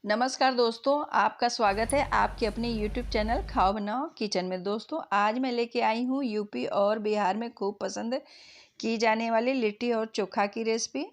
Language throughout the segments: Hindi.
नमस्कार दोस्तों, आपका स्वागत है आपके अपने YouTube चैनल खाओ बनाओ किचन में। दोस्तों, आज मैं लेके आई हूँ यूपी और बिहार में खूब पसंद की जाने वाली लिट्टी और चोखा की रेसिपी।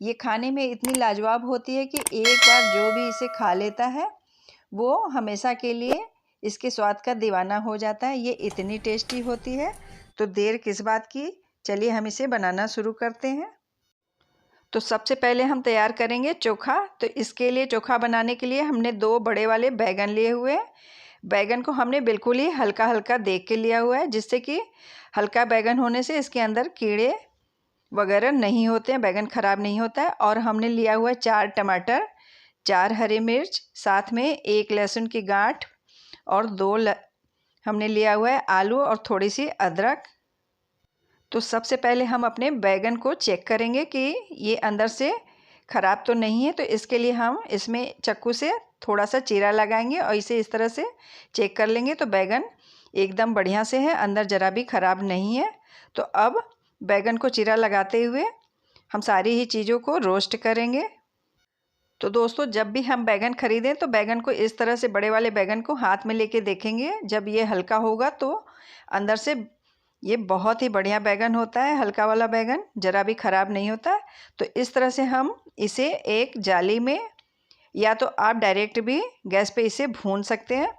ये खाने में इतनी लाजवाब होती है कि एक बार जो भी इसे खा लेता है वो हमेशा के लिए इसके स्वाद का दीवाना हो जाता है। ये इतनी टेस्टी होती है, तो देर किस बात की, चलिए हम इसे बनाना शुरू करते हैं। तो सबसे पहले हम तैयार करेंगे चोखा। तो इसके लिए चोखा बनाने के लिए हमने 2 बड़े वाले बैंगन लिए हुए हैं। बैंगन को हमने बिल्कुल ही हल्का हल्का देख के लिया हुआ है, जिससे कि हल्का बैंगन होने से इसके अंदर कीड़े वगैरह नहीं होते हैं, बैंगन खराब नहीं होता है। और हमने लिया हुआ है 4 टमाटर, 4 हरी मिर्च, साथ में 1 लहसुन की गांठ और हमने लिया हुआ है आलू और थोड़ी सी अदरक। तो सबसे पहले हम अपने बैंगन को चेक करेंगे कि ये अंदर से ख़राब तो नहीं है। तो इसके लिए हम इसमें चाकू से थोड़ा सा चीरा लगाएंगे और इसे इस तरह से चेक कर लेंगे। तो बैंगन एकदम बढ़िया से है, अंदर ज़रा भी ख़राब नहीं है। तो अब बैंगन को चीरा लगाते हुए हम सारी ही चीज़ों को रोस्ट करेंगे। तो दोस्तों, जब भी हम बैंगन ख़रीदें तो बैंगन को इस तरह से, बड़े वाले बैंगन को हाथ में लेके देखेंगे। जब ये हल्का होगा तो अंदर से ये बहुत ही बढ़िया बैंगन होता है। हल्का वाला बैंगन ज़रा भी ख़राब नहीं होता। तो इस तरह से हम इसे एक जाली में, या तो आप डायरेक्ट भी गैस पे इसे भून सकते हैं।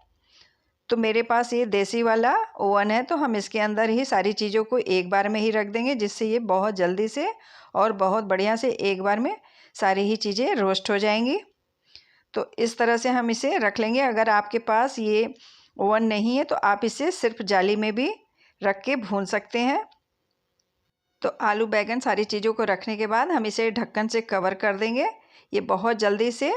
तो मेरे पास ये देसी वाला ओवन है, तो हम इसके अंदर ही सारी चीज़ों को एक बार में ही रख देंगे, जिससे ये बहुत जल्दी से और बहुत बढ़िया से एक बार में सारी ही चीज़ें रोस्ट हो जाएंगी। तो इस तरह से हम इसे रख लेंगे। अगर आपके पास ये ओवन नहीं है तो आप इसे सिर्फ जाली में भी रख के भून सकते हैं। तो आलू बैंगन सारी चीज़ों को रखने के बाद हम इसे ढक्कन से कवर कर देंगे। ये बहुत जल्दी से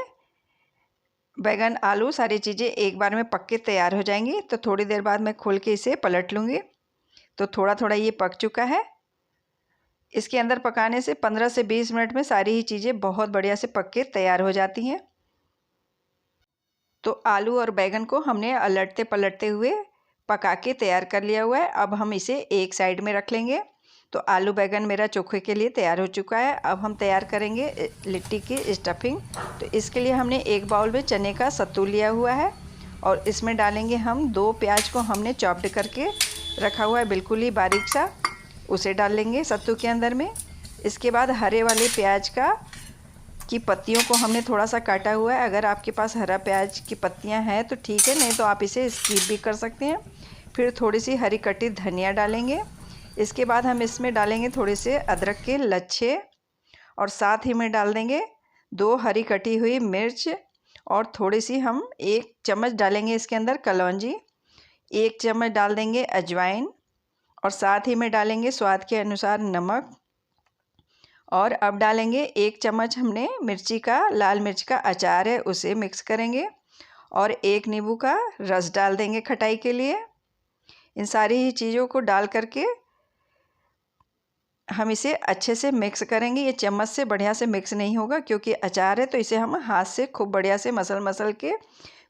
बैंगन आलू सारी चीज़ें एक बार में पक के तैयार हो जाएंगी। तो थोड़ी देर बाद मैं खोल के इसे पलट लूँगी। तो थोड़ा थोड़ा ये पक चुका है। इसके अंदर पकाने से 15 से 20 मिनट में सारी ही चीज़ें बहुत बढ़िया से पक के तैयार हो जाती हैं। तो आलू और बैंगन को हमने अलटते पलटते हुए पका के तैयार कर लिया हुआ है। अब हम इसे एक साइड में रख लेंगे। तो आलू बैंगन मेरा चोखे के लिए तैयार हो चुका है। अब हम तैयार करेंगे लिट्टी की स्टफिंग। तो इसके लिए हमने एक बाउल में चने का सत्तू लिया हुआ है और इसमें डालेंगे हम 2 प्याज को हमने चॉप्ड करके रखा हुआ है, बिल्कुल ही बारीक सा। उसे डाल लेंगे सत्तू के अंदर में। इसके बाद हरे वाले प्याज की पत्तियों को हमने थोड़ा सा काटा हुआ है। अगर आपके पास हरा प्याज की पत्तियां हैं तो ठीक है, नहीं तो आप इसे स्किप भी कर सकते हैं। फिर थोड़ी सी हरी कटी धनिया डालेंगे। इसके बाद हम इसमें डालेंगे थोड़े से अदरक के लच्छे और साथ ही में डाल देंगे 2 हरी कटी हुई मिर्च और थोड़ी सी हम 1 चम्मच डालेंगे इसके अंदर कलौंजी, 1 चम्मच डाल देंगे अजवाइन और साथ ही में डालेंगे स्वाद के अनुसार नमक। और अब डालेंगे 1 चम्मच हमने लाल मिर्च का अचार है, उसे मिक्स करेंगे और 1 नींबू का रस डाल देंगे खटाई के लिए। इन सारी ही चीज़ों को डाल करके हम इसे अच्छे से मिक्स करेंगे। ये चम्मच से बढ़िया से मिक्स नहीं होगा क्योंकि अचार है, तो इसे हम हाथ से खूब बढ़िया से मसल के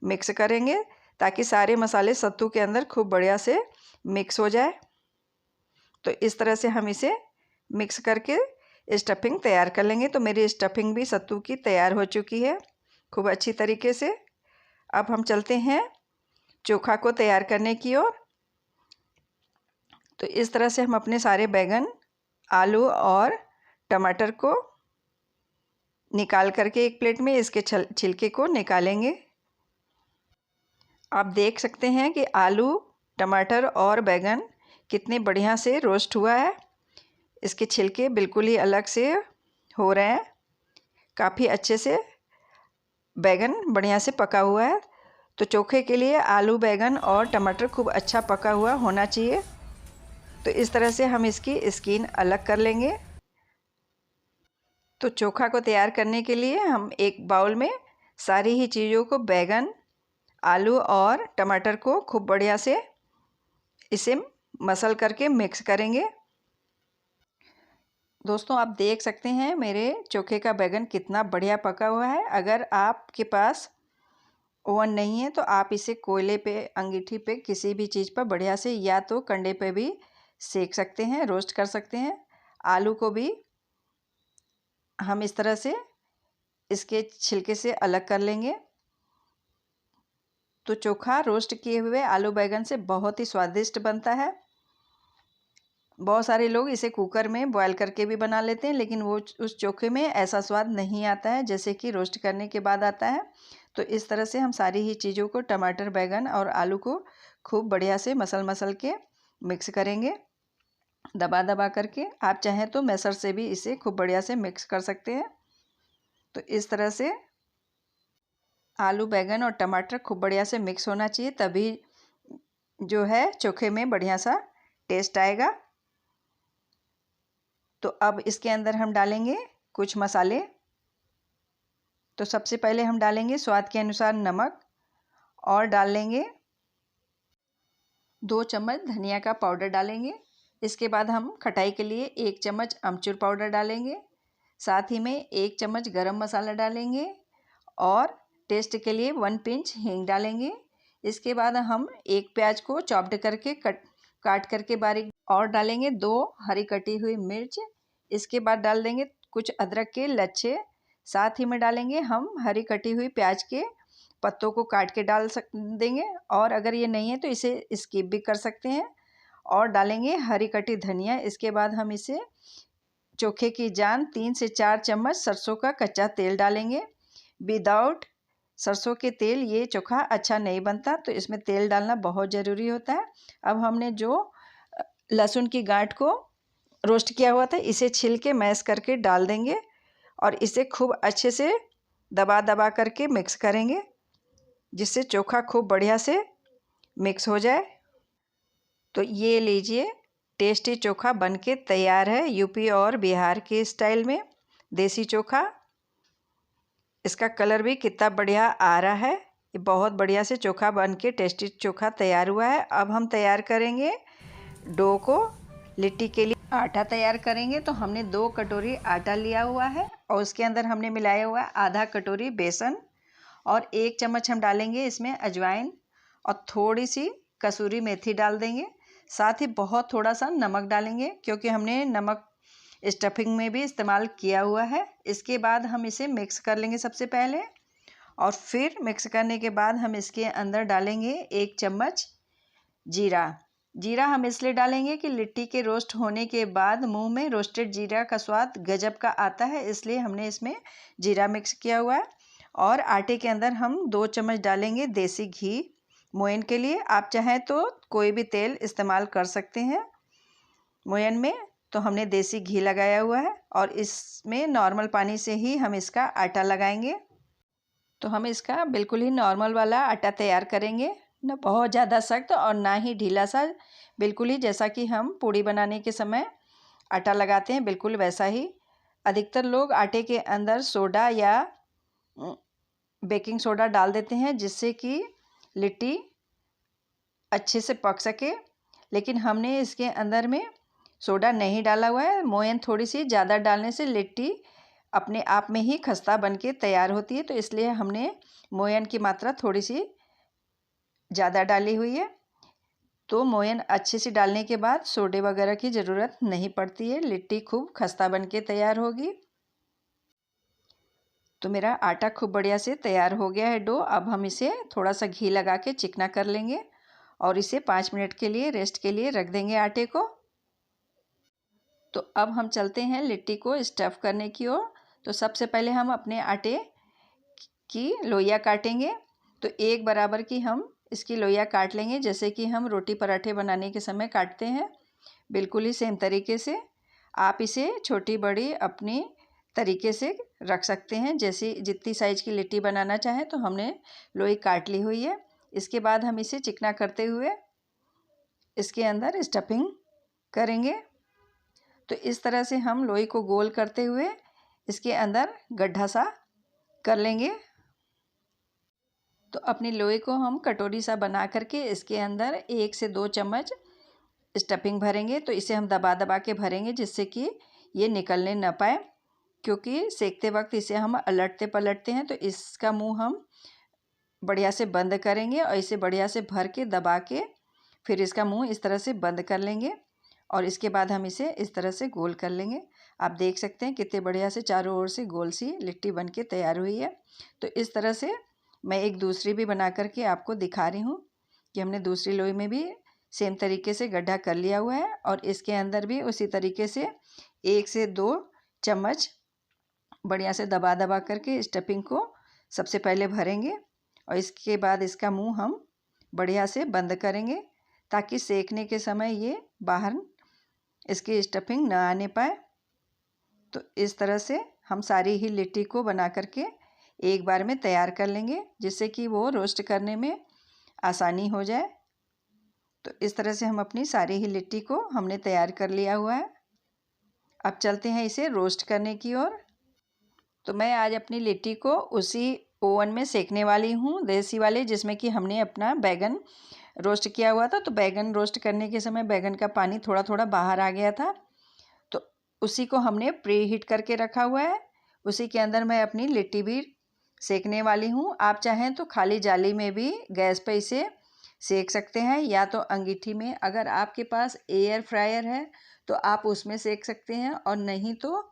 मिक्स करेंगे ताकि सारे मसाले सत्तू के अंदर खूब बढ़िया से मिक्स हो जाए। तो इस तरह से हम इसे मिक्स करके स्टफिंग तैयार कर लेंगे। तो मेरी स्टफिंग भी सत्तू की तैयार हो चुकी है खूब अच्छी तरीके से। अब हम चलते हैं चोखा को तैयार करने की ओर। तो इस तरह से हम अपने सारे बैंगन, आलू और टमाटर को निकाल करके एक प्लेट में इसके छिलके को निकालेंगे। आप देख सकते हैं कि आलू, टमाटर और बैंगन कितने बढ़िया से रोस्ट हुआ है। इसके छिलके बिल्कुल ही अलग से हो रहे हैं। काफ़ी अच्छे से बैंगन बढ़िया से पका हुआ है। तो चोखे के लिए आलू, बैंगन और टमाटर खूब अच्छा पका हुआ होना चाहिए। तो इस तरह से हम इसकी स्किन अलग कर लेंगे। तो चोखा को तैयार करने के लिए हम एक बाउल में सारी ही चीज़ों को, बैंगन, आलू और टमाटर को खूब बढ़िया से इसे मसल करके मिक्स करेंगे। दोस्तों, आप देख सकते हैं मेरे चोखे का बैंगन कितना बढ़िया पका हुआ है। अगर आपके पास ओवन नहीं है तो आप इसे कोयले पे, अंगीठी पे, किसी भी चीज़ पर बढ़िया से, या तो कंडे पे भी सेक सकते हैं, रोस्ट कर सकते हैं। आलू को भी हम इस तरह से इसके छिलके से अलग कर लेंगे। तो चोखा रोस्ट किए हुए आलू बैंगन से बहुत ही स्वादिष्ट बनता है। बहुत सारे लोग इसे कुकर में बॉयल करके भी बना लेते हैं, लेकिन वो उस चोखे में ऐसा स्वाद नहीं आता है जैसे कि रोस्ट करने के बाद आता है। तो इस तरह से हम सारी ही चीज़ों को, टमाटर, बैंगन और आलू को खूब बढ़िया से मसल के मिक्स करेंगे, दबा दबा करके। आप चाहें तो मैशर से भी इसे खूब बढ़िया से मिक्स कर सकते हैं। तो इस तरह से आलू, बैंगन और टमाटर खूब बढ़िया से मिक्स होना चाहिए, तभी जो है चोखे में बढ़िया सा टेस्ट आएगा। तो अब इसके अंदर हम डालेंगे कुछ मसाले। तो सबसे पहले हम डालेंगे स्वाद के अनुसार नमक और डाल लेंगे 2 चम्मच धनिया का पाउडर डालेंगे। इसके बाद हम खटाई के लिए 1 चम्मच अमचूर पाउडर डालेंगे। साथ ही में 1 चम्मच गरम मसाला डालेंगे और टेस्ट के लिए 1 पिंच हींग डालेंगे। इसके बाद हम एक प्याज को चॉप्ड करके काट करके बारीक और डालेंगे 2 हरी कटी हुई मिर्च। इसके बाद डाल देंगे कुछ अदरक के लच्छे। साथ ही में डालेंगे हम हरी कटी हुई प्याज के पत्तों को काट के देंगे, और अगर ये नहीं है तो इसे स्किप भी कर सकते हैं। और डालेंगे हरी कटी धनिया। इसके बाद हम इसे चोखे की जान 3 से 4 चम्मच सरसों का कच्चा तेल डालेंगे। विदाउट सरसों के तेल ये चोखा अच्छा नहीं बनता, तो इसमें तेल डालना बहुत ज़रूरी होता है। अब हमने जो लहसुन की गांठ को रोस्ट किया हुआ था, इसे छील के मैश करके डाल देंगे और इसे खूब अच्छे से दबा दबा करके मिक्स करेंगे, जिससे चोखा खूब बढ़िया से मिक्स हो जाए। तो ये लीजिए, टेस्टी चोखा बनके तैयार है, यूपी और बिहार के स्टाइल में देसी चोखा। इसका कलर भी कितना बढ़िया आ रहा है। ये बहुत बढ़िया से चोखा बनके टेस्टी चोखा तैयार हुआ है। अब हम तैयार करेंगे डो को। लिट्टी के लिए आटा तैयार करेंगे। तो हमने 2 कटोरी आटा लिया हुआ है और उसके अंदर हमने मिलाया हुआ है आधा कटोरी बेसन, और 1 चम्मच हम डालेंगे इसमें अजवाइन, और थोड़ी सी कसूरी मेथी डाल देंगे। साथ ही बहुत थोड़ा सा नमक डालेंगे, क्योंकि हमने नमक स्टफिंग में भी इस्तेमाल किया हुआ है। इसके बाद हम इसे मिक्स कर लेंगे सबसे पहले, और फिर मिक्स करने के बाद हम इसके अंदर डालेंगे 1 चम्मच जीरा। जीरा हम इसलिए डालेंगे कि लिट्टी के रोस्ट होने के बाद मुंह में रोस्टेड जीरा का स्वाद गजब का आता है, इसलिए हमने इसमें जीरा मिक्स किया हुआ है। और आटे के अंदर हम 2 चम्मच डालेंगे देसी घी मोयन के लिए। आप चाहें तो कोई भी तेल इस्तेमाल कर सकते हैं मोयन में। तो हमने देसी घी लगाया हुआ है, और इसमें नॉर्मल पानी से ही हम इसका आटा लगाएंगे। तो हम इसका बिल्कुल ही नॉर्मल वाला आटा तैयार करेंगे, ना बहुत ज़्यादा सख्त और ना ही ढीला सा, बिल्कुल ही जैसा कि हम पूड़ी बनाने के समय आटा लगाते हैं, बिल्कुल वैसा ही। अधिकतर लोग आटे के अंदर सोडा या बेकिंग सोडा डाल देते हैं, जिससे कि लिट्टी अच्छे से पक सके, लेकिन हमने इसके अंदर में सोडा नहीं डाला हुआ है। मोयन थोड़ी सी ज़्यादा डालने से लिट्टी अपने आप में ही खस्ता बनके तैयार होती है, तो इसलिए हमने मोयन की मात्रा थोड़ी सी ज़्यादा डाली हुई है। तो मोयन अच्छे से डालने के बाद सोडे वगैरह की ज़रूरत नहीं पड़ती है, लिट्टी खूब खस्ता बनके तैयार होगी। तो मेरा आटा खूब बढ़िया से तैयार हो गया है डो। अब हम इसे थोड़ा सा घी लगा के चिकना कर लेंगे और इसे 5 मिनट के लिए रेस्ट के लिए रख देंगे आटे को। तो अब हम चलते हैं लिट्टी को स्टफ़ करने की ओर। तो सबसे पहले हम अपने आटे की लोइयाँ काटेंगे। तो 1 बराबर की हम इसकी लोइयाँ काट लेंगे, जैसे कि हम रोटी पराठे बनाने के समय काटते हैं, बिल्कुल ही सेम तरीके से। आप इसे छोटी बड़ी अपनी तरीके से रख सकते हैं, जैसी जितनी साइज़ की लिट्टी बनाना चाहें। तो हमने लोई काट ली हुई है। इसके बाद हम इसे चिकना करते हुए इसके अंदर स्टफिंग करेंगे। तो इस तरह से हम लोई को गोल करते हुए इसके अंदर गड्ढा सा कर लेंगे। तो अपनी लोई को हम कटोरी सा बना करके इसके अंदर 1 से 2 चम्मच स्टफिंग भरेंगे। तो इसे हम दबा दबा के भरेंगे, जिससे कि ये निकलने न पाए, क्योंकि सेकते वक्त इसे हम अलटते पलटते हैं। तो इसका मुंह हम बढ़िया से बंद करेंगे और इसे बढ़िया से भर के दबा के फिर इसका मुंह इस तरह से बंद कर लेंगे, और इसके बाद हम इसे इस तरह से गोल कर लेंगे। आप देख सकते हैं कितने बढ़िया से चारों ओर से गोल सी लिट्टी बनके तैयार हुई है। तो इस तरह से मैं एक दूसरी भी बना करके आपको दिखा रही हूँ कि हमने दूसरी लोई में भी सेम तरीके से गड्ढा कर लिया हुआ है और इसके अंदर भी उसी तरीके से 1 से 2 चम्मच बढ़िया से दबा दबा करके स्टफिंग को सबसे पहले भरेंगे और इसके बाद इसका मुंह हम बढ़िया से बंद करेंगे ताकि सेकने के समय ये बाहर इसकी स्टफिंग ना आने पाए। तो इस तरह से हम सारी ही लिट्टी को बना करके एक बार में तैयार कर लेंगे जिससे कि वो रोस्ट करने में आसानी हो जाए। तो इस तरह से हम अपनी सारी ही लिट्टी को हमने तैयार कर लिया हुआ है। अब चलते हैं इसे रोस्ट करने की ओर। तो मैं आज अपनी लिट्टी को उसी ओवन में सेकने वाली हूँ, देसी वाले, जिसमें कि हमने अपना बैगन रोस्ट किया हुआ था। तो बैगन रोस्ट करने के समय बैगन का पानी थोड़ा थोड़ा बाहर आ गया था, तो उसी को हमने प्री हीट करके रखा हुआ है। उसी के अंदर मैं अपनी लिट्टी भी सेकने वाली हूँ। आप चाहें तो खाली जाली में भी गैस पे इसे सेक सकते हैं या तो अंगीठी में। अगर आपके पास एयर फ्रायर है तो आप उसमें सेक सकते हैं और नहीं तो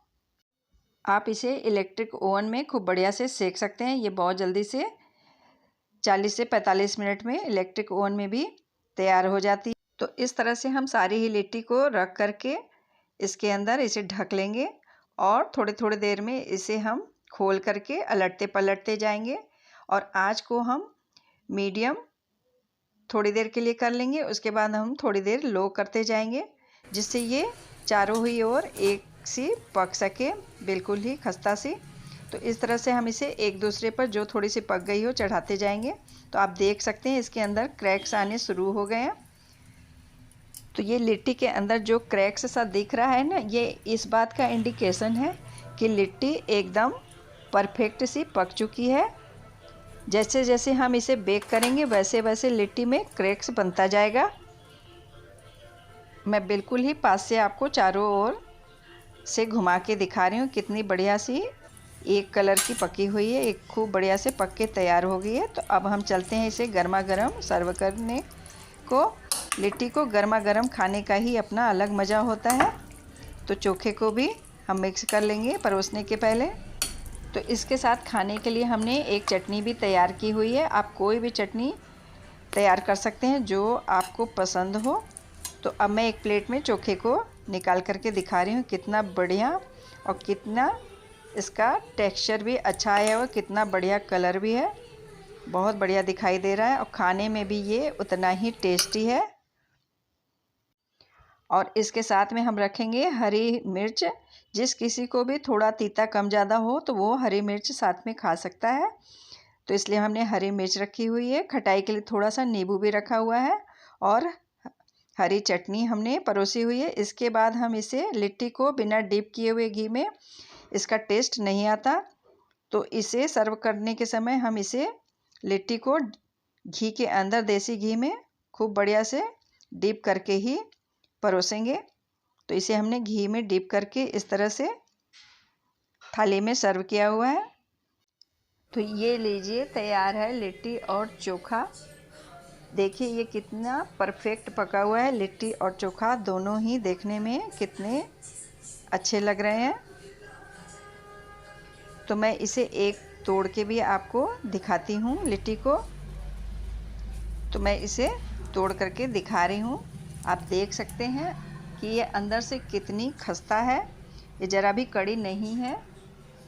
आप इसे इलेक्ट्रिक ओवन में खूब बढ़िया से सेक सकते हैं। ये बहुत जल्दी से 40 से 45 मिनट में इलेक्ट्रिक ओवन में भी तैयार हो जाती है। तो इस तरह से हम सारी ही लिट्टी को रख करके इसके अंदर इसे ढक लेंगे और थोड़ी थोड़ी देर में इसे हम खोल करके अलटते पलटते जाएंगे और आँच को हम मीडियम थोड़ी देर के लिए कर लेंगे। उसके बाद हम थोड़ी देर लो करते जाएंगे जिससे ये चारों ही ओर एक सी पक सके, बिल्कुल ही खस्ता सी। तो इस तरह से हम इसे एक दूसरे पर जो थोड़ी सी पक गई हो चढ़ाते जाएंगे। तो आप देख सकते हैं इसके अंदर क्रैक्स आने शुरू हो गए हैं। तो ये लिट्टी के अंदर जो क्रैक्स सा दिख रहा है ना, ये इस बात का इंडिकेशन है कि लिट्टी एकदम परफेक्ट सी पक चुकी है। जैसे जैसे हम इसे बेक करेंगे वैसे वैसे लिट्टी में क्रैक्स बनता जाएगा। मैं बिल्कुल ही पास से आपको चारों ओर से घुमा के दिखा रही हूँ कितनी बढ़िया सी एक कलर की पकी हुई है, एक खूब बढ़िया से पक के तैयार हो गई है। तो अब हम चलते हैं इसे गर्मा गर्म सर्व करने को। लिट्टी को गर्मा गर्म खाने का ही अपना अलग मज़ा होता है। तो चोखे को भी हम मिक्स कर लेंगे परोसने के पहले। तो इसके साथ खाने के लिए हमने एक चटनी भी तैयार की हुई है। आप कोई भी चटनी तैयार कर सकते हैं जो आपको पसंद हो। तो अब मैं एक प्लेट में चोखे को निकाल करके दिखा रही हूँ कितना बढ़िया और कितना इसका टेक्सचर भी अच्छा है और कितना बढ़िया कलर भी है, बहुत बढ़िया दिखाई दे रहा है और खाने में भी ये उतना ही टेस्टी है। और इसके साथ में हम रखेंगे हरी मिर्च। जिस किसी को भी थोड़ा तीता कम ज़्यादा हो तो वो हरी मिर्च साथ में खा सकता है। तो इसलिए हमने हरी मिर्च रखी हुई है। खटाई के लिए थोड़ा सा नींबू भी रखा हुआ है और हरी चटनी हमने परोसी हुई है। इसके बाद हम इसे लिट्टी को बिना डिप किए हुए घी में, इसका टेस्ट नहीं आता, तो इसे सर्व करने के समय हम इसे लिट्टी को घी के अंदर देसी घी में खूब बढ़िया से डिप करके ही परोसेंगे। तो इसे हमने घी में डिप करके इस तरह से थाली में सर्व किया हुआ है। तो ये लीजिए तैयार है लिट्टी और चोखा। देखिए ये कितना परफेक्ट पका हुआ है। लिट्टी और चोखा दोनों ही देखने में कितने अच्छे लग रहे हैं। तो मैं इसे एक तोड़ के भी आपको दिखाती हूँ लिट्टी को। तो मैं इसे तोड़ करके दिखा रही हूँ। आप देख सकते हैं कि ये अंदर से कितनी खस्ता है, ये ज़रा भी कड़ी नहीं है।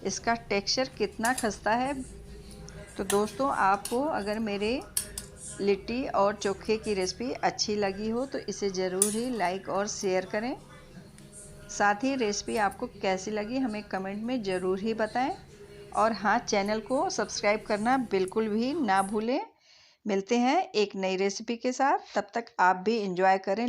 इसका टेक्सचर कितना खस्ता है। तो दोस्तों आपको अगर मेरे लिट्टी और चोखे की रेसिपी अच्छी लगी हो तो इसे ज़रूर ही लाइक और शेयर करें। साथ ही रेसिपी आपको कैसी लगी हमें कमेंट में ज़रूर ही बताएं। और हाँ, चैनल को सब्सक्राइब करना बिल्कुल भी ना भूलें। मिलते हैं एक नई रेसिपी के साथ, तब तक आप भी एंजॉय करें